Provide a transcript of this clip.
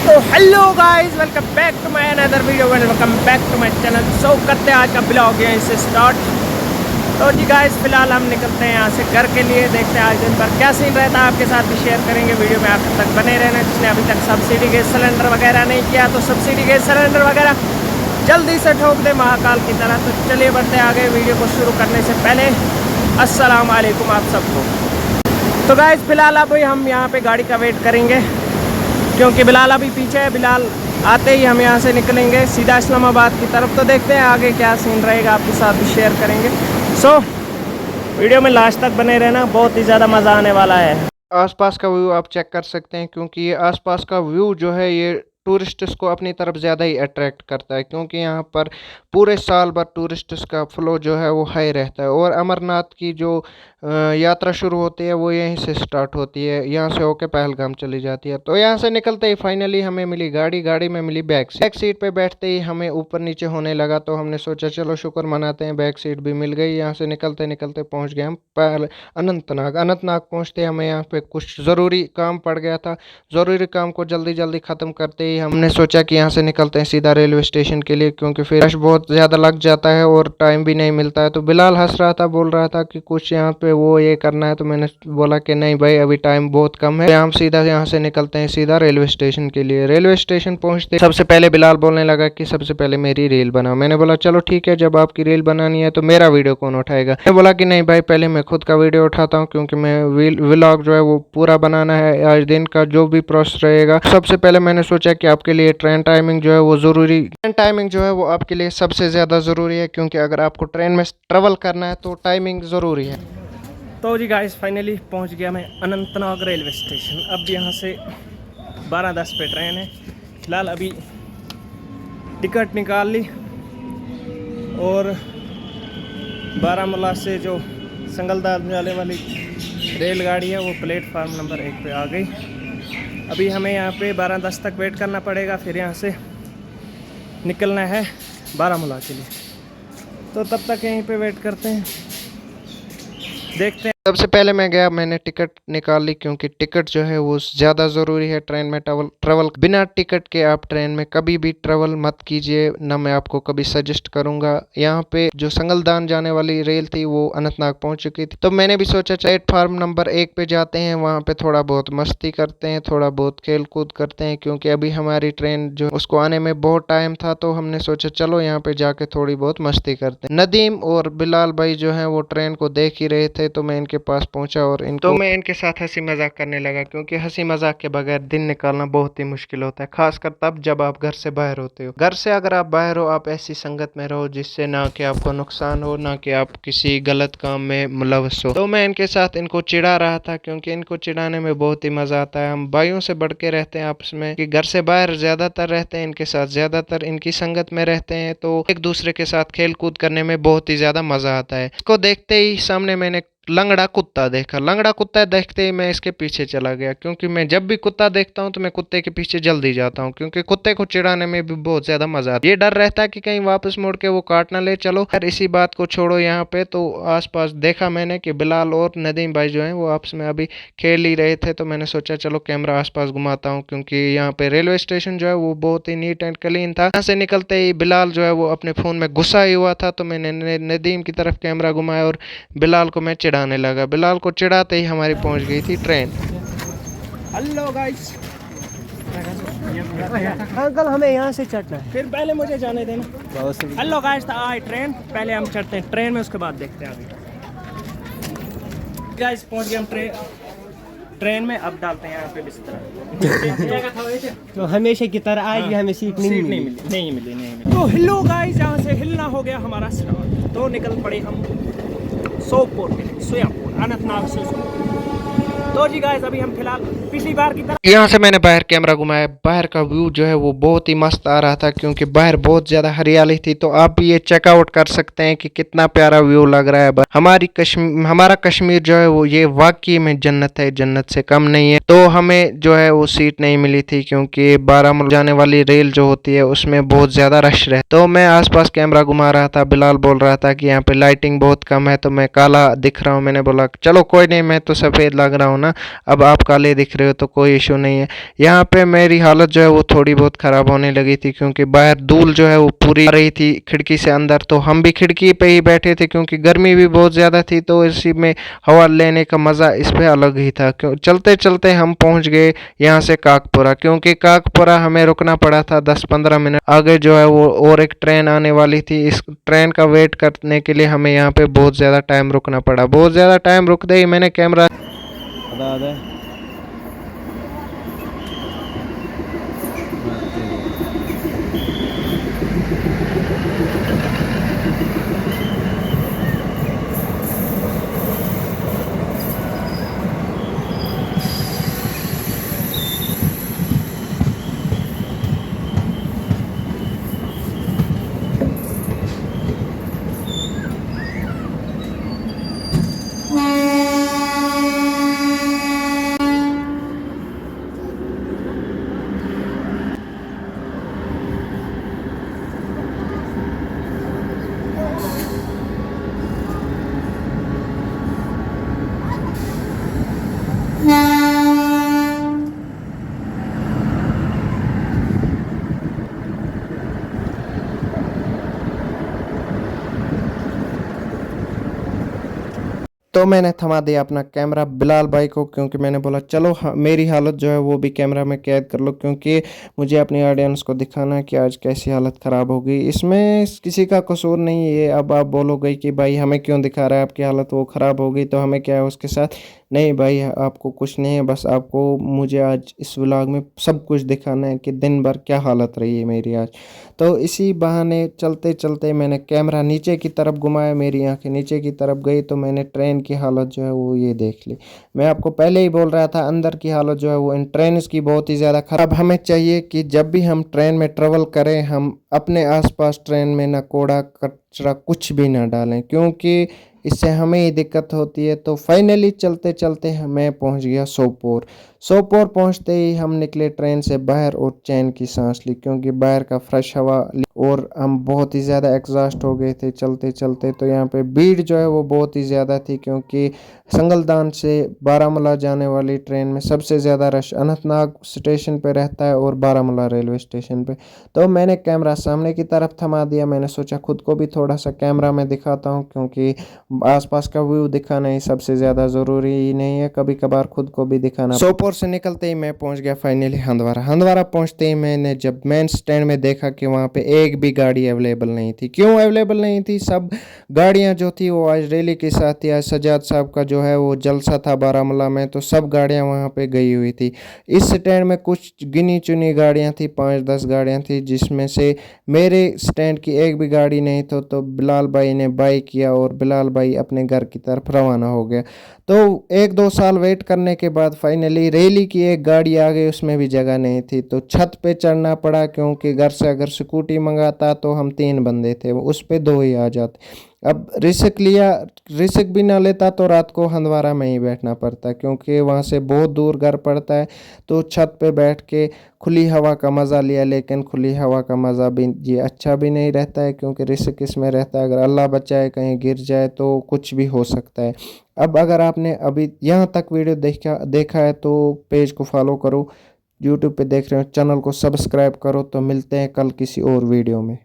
तो hello guys, welcome back to my another video, welcome back to my channel. So करते हैं आज का ब्लॉग यहीं से स्टार्ट। तो जी गाइस, फिलहाल हम निकलते हैं यहाँ से घर के लिए। देखते हैं आज दिन भर क्या सीन रहता है, आपके साथ भी शेयर करेंगे। वीडियो में आखिर तक बने रहना। जिसने अभी तक सब्सिडी गैस सिलेंडर वगैरह नहीं किया तो सब्सिडी गैस सिलेंडर वगैरह जल्दी से ठोक दे महाकाल की तरह। तो चलिए बढ़ते आगे। वीडियो को शुरू करने से पहले अस्सलाम वालेकुम आप सबको। तो गाइस, फिलहाल अभी हम यहाँ पे गाड़ी का वेट करेंगे, क्योंकि बिलाल अभी पीछे है। बिलाल आते ही हम यहाँ से निकलेंगे सीधा इस्लामाबाद की तरफ। तो देखते हैं आगे क्या सीन रहेगा, आपके साथ भी शेयर करेंगे। सो वीडियो में लास्ट तक बने रहना, बहुत ही ज़्यादा मज़ा आने वाला है। आसपास का व्यू आप चेक कर सकते हैं, क्योंकि ये आसपास का व्यू जो है ये टूरिस्ट्स को अपनी तरफ ज़्यादा ही अट्रैक्ट करता है, क्योंकि यहाँ पर पूरे साल भर टूरिस्ट्स का फ्लो जो है वो हाई रहता है। और अमरनाथ की जो यात्रा शुरू होती है वो यहीं से स्टार्ट होती है, यहाँ से होके पहलगाम चली जाती है। तो यहाँ से निकलते ही फाइनली हमें मिली गाड़ी। गाड़ी में मिली बैक सीट पे बैठते ही हमें ऊपर नीचे होने लगा, तो हमने सोचा चलो शुक्र मनाते हैं, बैक सीट भी मिल गई। यहाँ से निकलते निकलते पहुँच गए हम अनंतनाग। अनंतनाग पहुँचते हमें यहाँ पे कुछ ज़रूरी काम पड़ गया था। ज़रूरी काम को जल्दी जल्दी ख़त्म करते ही हमने सोचा कि यहाँ से निकलते हैं सीधा रेलवे स्टेशन के लिए, क्योंकि फिर रश बहुत ज़्यादा लग जाता है और टाइम भी नहीं मिलता है। तो बिलाल हंस रहा था, बोल रहा था कि कुछ यहाँ पे वो ये करना है, तो मैंने बोला कि नहीं भाई अभी टाइम बहुत कम है, तो हम सीधा यहाँ से निकलते हैं सीधा रेलवे स्टेशन के लिए। रेलवे स्टेशन पहुँचते सबसे पहले बिलाल बोलने लगा कि सबसे पहले मेरी रील बनाओ। मैंने बोला चलो ठीक है, जब आपकी रील बनानी है तो मेरा वीडियो कौन उठाएगा। मैं बोला कि नहीं भाई पहले मैं खुद का वीडियो उठाता हूँ, क्योंकि मैं व्लॉग जो है वो पूरा बनाना है। आज दिन का जो भी प्रोसेस रहेगा, सबसे पहले मैंने सोचा कि आपके लिए ट्रेन टाइमिंग जो है वो ज़रूरी, ट्रेन टाइमिंग जो है वो आपके लिए सबसे ज़्यादा ज़रूरी है, क्योंकि अगर आपको ट्रेन में ट्रेवल करना है तो टाइमिंग ज़रूरी है। तो जी गाइस, फाइनली पहुंच गया मैं अनंतनाग रेलवे स्टेशन। अब यहाँ से 12:10 पे ट्रेन है। फिलहाल अभी टिकट निकाल ली और बारामूला से जो संगलदान जाने वाली रेलगाड़ी है वो प्लेटफार्म नंबर 1 पे आ गई। अभी हमें यहाँ पे 12:10 तक वेट करना पड़ेगा, फिर यहाँ से निकलना है बारामूला के लिए। तो तब तक यहीं पे वेट करते हैं, देखते हैं। सबसे पहले मैं गया, मैंने टिकट निकाल ली, क्योंकि टिकट जो है वो ज़्यादा ज़रूरी है ट्रेन में ट्रैवल। बिना टिकट के आप ट्रेन में कभी भी ट्रैवल मत कीजिए, ना मैं आपको कभी सजेस्ट करूंगा। यहाँ पे जो संगलदान जाने वाली रेल थी वो अनंतनाग पहुंच चुकी थी, तो मैंने भी सोचा प्लेटफार्म नंबर 1 पे जाते हैं, वहाँ पे थोड़ा बहुत मस्ती करते हैं, थोड़ा बहुत खेल कूद करते हैं, क्योंकि अभी हमारी ट्रेन जो उसको आने में बहुत टाइम था। तो हमने सोचा चलो यहाँ पे जाके थोड़ी बहुत मस्ती करते हैं। नदीम और बिलाल भाई जो है वो ट्रेन को देख ही रहे थे, तो मैं इनके पास पहुंचा और तो मैं इनके साथ हंसी मजाक करने लगा, क्योंकि हंसी मजाक के बगैर दिन निकालना बहुत ही मुश्किल होता है, खासकर तब जब आप घर से बाहर होते हो। घर से अगर आप बाहर हो, आप ऐसी संगत में रहो जिससे ना कि आपको नुकसान हो, ना कि आप किसी गलत काम में मुलव्वस हो। तो मैं इनके साथ इनको चिढ़ा रहा था, क्योंकि इनको चिढ़ाने में बहुत ही मजा आता है। हम भाइयों से बढ़ के रहते हैं आपस में, कि घर से बाहर ज्यादातर रहते हैं, इनके साथ ज्यादातर इनकी संगत में रहते हैं, तो एक दूसरे के साथ खेल कूद करने में बहुत ही ज्यादा मजा आता है। इसको देखते ही सामने मैंने लंगड़ा कुत्ता देखा। लंगड़ा कुत्ता देखते ही मैं इसके पीछे चला गया, क्योंकि मैं जब भी कुत्ता देखता हूं तो मैं कुत्ते के पीछे जल्दी जाता हूं, क्योंकि कुत्ते को चिढ़ाने में भी बहुत ज्यादा मजा आता है। ये डर रहता है कि कहीं वापस मुड़ के वो काट ना ले। चलो यार इसी बात को छोड़ो, यहाँ पे तो आसपास देखा मैंने कि बिलाल और नदीम भाई जो है वो आपस में अभी खेल ही रहे थे, तो मैंने सोचा चलो कैमरा आसपास घुमाता हूँ, क्योंकि यहाँ पे रेलवे स्टेशन जो है वो बहुत ही नीट एंड क्लीन था। यहाँ से निकलते ही बिलाल जो है वो अपने फोन में गुस्सा ही हुआ था, तो मैंने नदीम की तरफ कैमरा घुमाया और बिलाल को मैं चिढ़ाने लगा। बिलाल को चिढ़ाते ही हमारी पहुंच गई थी ट्रेन। हेलो गाइस, अंकल हमें यहाँ से चढ़ना है, फिर पहले मुझे जाने देना। हेलो गाइस, तो आए ट्रेन, पहले हम चढ़ते हैं ट्रेन में, उसके बाद देखते हैं आगे। गाइस पहुंच गए हम ट्रेन में अब डालते हैं यहाँ पे बिस्तर। तो हमेशा की तरह आज भी हमें सीट नहीं मिली। तो हिलो गाइस, यहाँ से हिलना हो गया हमारा स्टार्ट। तो निकल पड़े हम सोपोर के लिए, सोयापुर अनंतनाग से। तो जी गाइस, अभी हम फिलहाल पिछली बार की तरह यहाँ से मैंने बाहर कैमरा घुमाया। बाहर का व्यू जो है वो बहुत ही मस्त आ रहा था क्योंकि बाहर बहुत ज़्यादा हरियाली थी। तो आप भी ये चेकआउट कर सकते हैं कि कितना प्यारा व्यू लग रहा है। हमारा कश्मीर जो है वो ये वाकई में जन्नत है, जन्नत से कम नहीं है। तो हमें जो है वो सीट नहीं मिली थी क्योंकि बारामूला जाने वाली रेल जो होती है उसमें बहुत ज़्यादा रश रहे। तो मैं आसपास कैमरा घुमा रहा था। बिलाल बोल रहा था कि यहाँ पे लाइटिंग बहुत कम है, तो मैं काला दिख रहा हूँ। मैंने बोला चलो कोई नहीं, मैं तो सफ़ेद लग रहा हूँ ना, अब आप काले दिख रहे हो तो कोई इशू नहीं है। यहाँ पे मेरी हालत जो है वो थोड़ी बहुत ख़राब होने लगी थी क्योंकि बाहर धूल जो है वो पूरी आ रही थी खिड़की से अंदर। तो हम भी खिड़की पे ही बैठे थे क्योंकि गर्मी भी बहुत ज़्यादा थी। तो इसी में हवा लेने का मज़ा इस पे अलग ही था। क्यों चलते चलते हम पहुँच गए यहाँ से काकपुरा, क्योंकि काकपुरा हमें रुकना पड़ा था 10-15 मिनट आगे जो है वो और एक ट्रेन आने वाली थी। इस ट्रेन का वेट करने के लिए हमें यहाँ पे बहुत ज़्यादा टाइम रुकना पड़ा। बहुत ज़्यादा टाइम रुकते ही मैंने कैमरा तो मैंने थमा दिया अपना कैमरा बिलाल भाई को क्योंकि मैंने बोला चलो मेरी हालत जो है वो भी कैमरा में कैद कर लो, क्योंकि मुझे अपनी ऑडियंस को दिखाना है कि आज कैसी हालत ख़राब हो गई। इसमें किसी का कसूर नहीं है। अब आप बोलोगे कि भाई हमें क्यों दिखा रहा है, आपकी हालत वो ख़राब हो गई तो हमें क्या है उसके साथ। नहीं भाई, आपको कुछ नहीं है, बस आपको मुझे आज इस व्लॉग में सब कुछ दिखाना है कि दिन भर क्या हालत रही है मेरी आज। तो इसी बहाने चलते चलते मैंने कैमरा नीचे की तरफ घुमाया, मेरी आंखें नीचे की तरफ गई तो मैंने ट्रेन की हालत जो है वो ये देख ली। मैं आपको पहले ही बोल रहा था अंदर की हालत जो है वो इन ट्रेन की बहुत ही ज़्यादा ख़राब। हमें चाहिए कि जब भी हम ट्रेन में ट्रेवल करें हम अपने आसपास ट्रेन में ना कूड़ा कचरा कुछ भी ना डालें, क्योंकि इससे हमें ही दिक्कत होती है। तो फाइनली चलते चलते मैं पहुंच गया सोपोर। सोपोर पहुंचते ही हम निकले ट्रेन से बाहर और चैन की सांस ली, क्योंकि बाहर का फ्रेश हवा और हम बहुत ही ज़्यादा एग्जॉस्ट हो गए थे चलते चलते। तो यहाँ पे भीड़ जो है वो बहुत ही ज़्यादा थी क्योंकि संगलदान से बारामूला जाने वाली ट्रेन में सबसे ज़्यादा रश अनंतनाग स्टेशन पे रहता है और बारामूला रेलवे स्टेशन पे। तो मैंने कैमरा सामने की तरफ थमा दिया। मैंने सोचा खुद को भी थोड़ा सा कैमरा में दिखाता हूँ, क्योंकि आसपास का व्यू दिखाना ही सबसे ज़्यादा ज़रूरी ही नहीं है, कभी कभार खुद को भी दिखाना। सोपोर से निकलते ही मैं पहुंच गया फाइनली हंदवारा। हंदवारा पहुंचते ही मैंने जब मेन स्टैंड में देखा कि वहाँ पे एक भी गाड़ी अवेलेबल नहीं थी। क्यों अवेलेबल नहीं थी? सब गाड़ियाँ जो थी वो आज रैली के साथ थी। आज सजाद साहब का जो है वो जलसा था बारामूला में, तो सब गाड़ियाँ वहाँ पे गई हुई थी। इस स्टैंड में कुछ गिनी चुनी गाड़ियाँ थी, 5-10 गाड़ियाँ थी, जिसमें से मेरे स्टैंड की एक भी गाड़ी नहीं तो बिलाल भाई ने बाई किया और बिलाल भाई अपने घर की तरफ रवाना हो गया। तो 1-2 साल वेट करने के बाद फाइनली रैली की एक गाड़ी आ गई, उसमें भी जगह नहीं थी तो छत पे चढ़ना पड़ा, क्योंकि घर से अगर स्कूटी मंगाता तो हम 3 बंदे थे, उस पे 2 ही आ जाते। अब रिस्क भी ना लेता तो रात को हंदवारा में ही बैठना पड़ता, क्योंकि वहाँ से बहुत दूर घर पड़ता है। तो छत पे बैठ के खुली हवा का मज़ा लिया, लेकिन खुली हवा का मज़ा भी ये अच्छा भी नहीं रहता है, क्योंकि रिस्क इसमें रहता है, अगर अल्लाह बचाए कहीं गिर जाए तो कुछ भी हो सकता है। अब अगर आपने अभी यहाँ तक वीडियो देखा है तो पेज को फॉलो करो, यूट्यूब पे देख रहे हो चैनल को सब्सक्राइब करो। तो मिलते हैं कल किसी और वीडियो में।